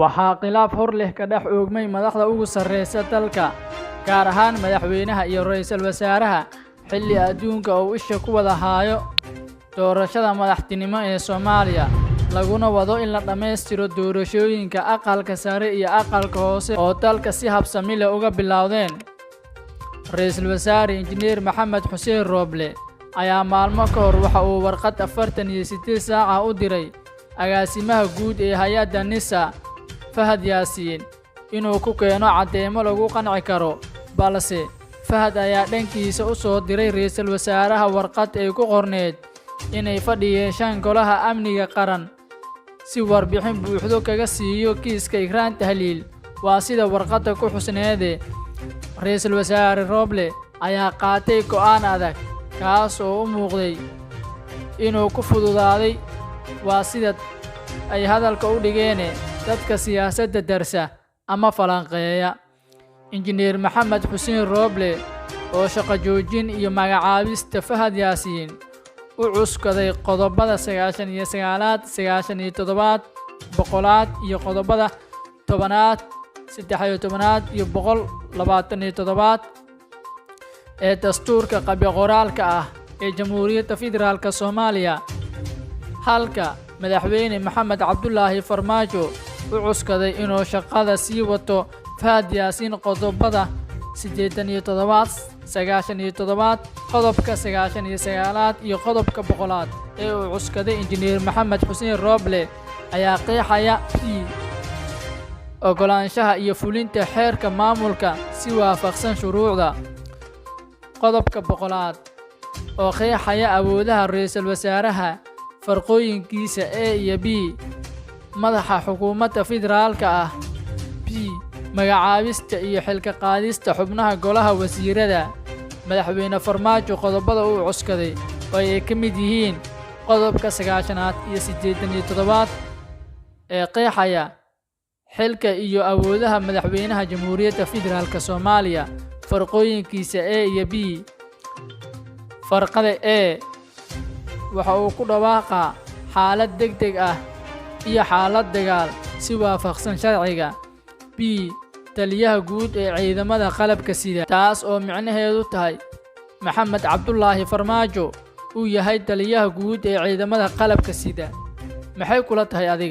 waxaa khilaaf hor leh ka dhex oogmay madaxda ugu sarreysa dalka, gaar ahaan madaxweynaha iyo ra'iisul wasaaraha, xilli adduunka uu isha ku wada hayo doorashada madaxtinimo ee Soomaaliya, laguna wado in la dhammaystiro doorashooyinka aqalka sare iyo aqalka hoose oo dalka si habsami leh uga bilowdeen. Ra'iisul wasaare Injineer Maxamed Xuseen Rooble ayaa maalmo ka hor waxa uu warqad 48 saac ah u diray agaasimaha guud ee hay'adda NISA Fahad Yaasiin inuu ku keeno cadeymo lagu qanci karo, balse Fahad ayaa dhankiisa u soo diray ra'iisul wasaaraha warqad ay ku qorneed inay fadhiyeen golaha amniga qaran si warbixin buuxdo kaga siiyo kiiska Ikraan Tahliil. Waa sida warqadda ku xusneede. Ra'iisul wasaare Rooble ayaa qaatay go'aan adag, kaas oo u muuqday inuu ku fududaaday. Waa sida ay hadalka u dhigeen dadka siyaasadda darsa ama falanqeeya. Injineer Maxamed Xuseen Rooble oo shaqo joojin iyo magacaabista Fahad Yaasiin u cuskaday qodobada 99aad, 97aad, 100aad iyo qodobada 10aad, 13aad iyo 127aad ee dastuurka qabyo qoraalka ah ee Jamhuuriyadda Federaalka Soomaaliya, halka madaxweyne Maxamed Cabdullaahi Farmaajo u cuskaday inuu shaqada sii wato Fahad Yaasiin qodobada 87aad, 97aad, qodobka 99aad iyo qodobka 100aad ee uu cuskaday. Injineer Maxamed Xuseen Rooble ayaa qeexaya ogolaanshaha iyo fulinta xeerka maamulka si waafaqsan shuruucda. Qodobka 100aad oo qeexaya awoodaha ra'iisul wasaaraha, farqooyinkiisa A iyo B, madaxa xukuumadda federaalka ah, B, magacaabista iyo xilka qaadista xubnaha golaha wasiirada. Madaxweyne Farmaajo qodobada uu cuskaday oo ay ka mid yihiin qodobka 90aad iyo 87aad ee qeexaya xilka iyo awoodaha madaxweynaha Jamhuuriyadda Federaalka Soomaaliya, farqooyinkiisa A iyo B. Farqada A waxa uu ku dhawaaqaa xaalad degdeg ah iyo xaalad dagaal si waafaqsan sharciga. B, taliyaha guud ee ciidamada qalabka sida, taas oo micnaheedu tahay Maxamed Cabdullaahi Farmaajo uu yahay taliyaha guud ee ciidamada qalabka sida. Maxay kula tahay adiga?